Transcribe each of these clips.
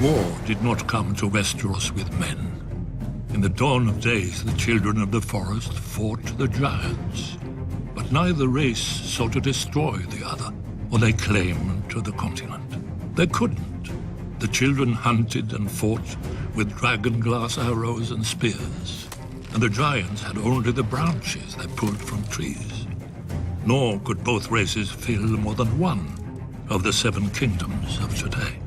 War did not come to Westeros with men. In the dawn of days, the children of the forest fought the giants. But neither race sought to destroy the other, or lay claim to the continent. They couldn't. The children hunted and fought with dragon-glass arrows and spears, and the giants had only the branches they pulled from trees. Nor could both races fill more than one of the 7 kingdoms of today.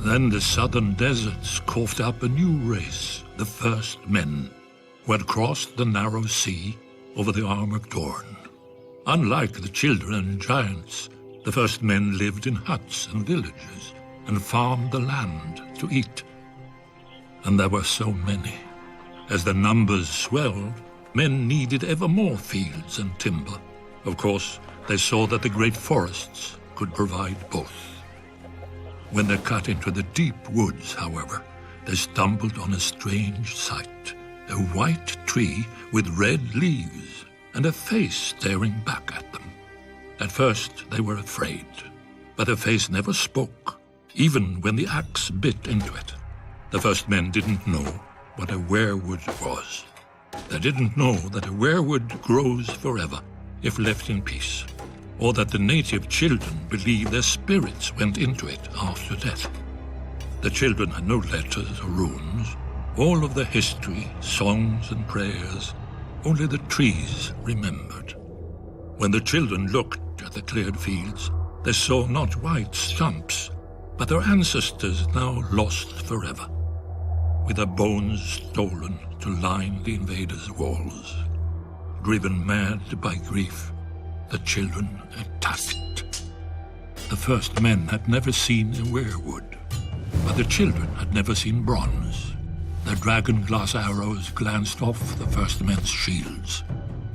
Then the southern deserts coughed up a new race, the first men, who had crossed the narrow sea over the Armored Dorn. Unlike the children and giants, the first men lived in huts and villages and farmed the land to eat. And there were so many. As the numbers swelled, men needed ever more fields and timber. Of course, they saw that the great forests could provide both. When they cut into the deep woods, however, they stumbled on a strange sight. A white tree with red leaves and a face staring back at them. At first, they were afraid, but the face never spoke, even when the axe bit into it. The first men didn't know what a weirwood was. They didn't know that a weirwood grows forever if left in peace, or that the native children believed their spirits went into it after death. The children had no letters or runes, all of the history, songs and prayers, only the trees remembered. When the children looked at the cleared fields, they saw not white stumps, but their ancestors now lost forever, with their bones stolen to line the invaders' walls. Driven mad by grief, the children attacked. The first men had never seen a weirwood, but the children had never seen bronze. Their dragon-glass arrows glanced off the first men's shields,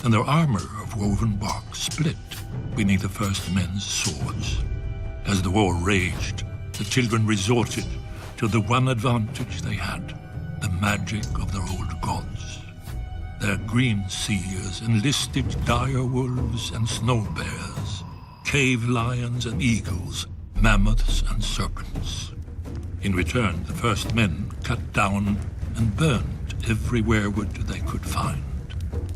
and their armor of woven bark split beneath the first men's swords. As the war raged, the children resorted to the one advantage they had, the magic of their old gods. Their green seers enlisted dire wolves and snow bears, cave lions and eagles, mammoths and serpents. In return, the first men cut down and burned every weirwood they could find,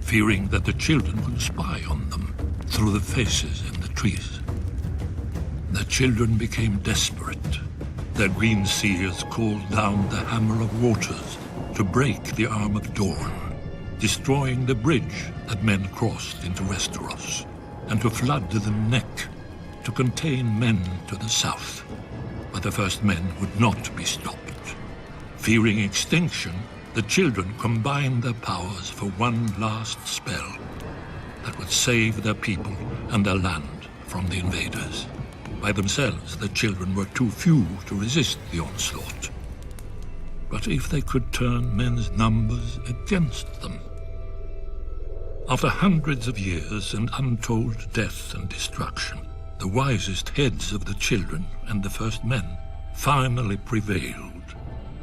fearing that the children would spy on them through the faces in the trees. The children became desperate. Their green seers called down the Hammer of Waters to break the Armored Dorn, destroying the bridge that men crossed into Westeros, and to flood the neck to contain men to the south. But the first men would not be stopped. Fearing extinction, the children combined their powers for one last spell that would save their people and their land from the invaders. By themselves, the children were too few to resist the onslaught. But if they could turn men's numbers against them? After hundreds of years and untold death and destruction, the wisest heads of the children and the first men finally prevailed.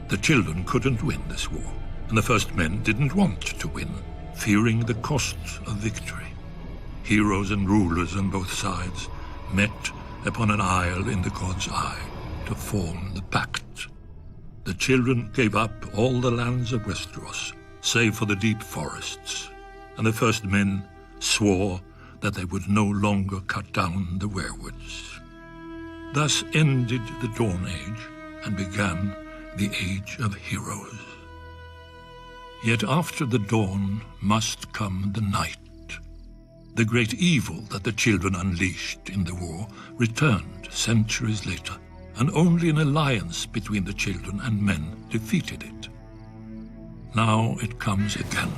The children couldn't win this war, and the first men didn't want to win, fearing the cost of victory. Heroes and rulers on both sides met upon an isle in the God's Eye to form the pact. The children gave up all the lands of Westeros, save for the deep forests, and the first men swore that they would no longer cut down the weirwoods. Thus ended the Dawn Age and began the Age of Heroes. Yet after the dawn must come the night. The great evil that the children unleashed in the war returned centuries later, and only an alliance between the children and men defeated it. Now it comes again,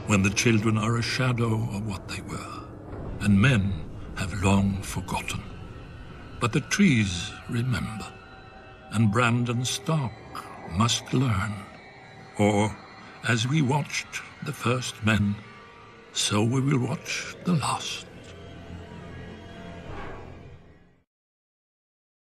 when the children are a shadow of what they were, and men have long forgotten. But the trees remember, and Brandon Stark must learn. Or, as we watched the first men, so we will watch the last.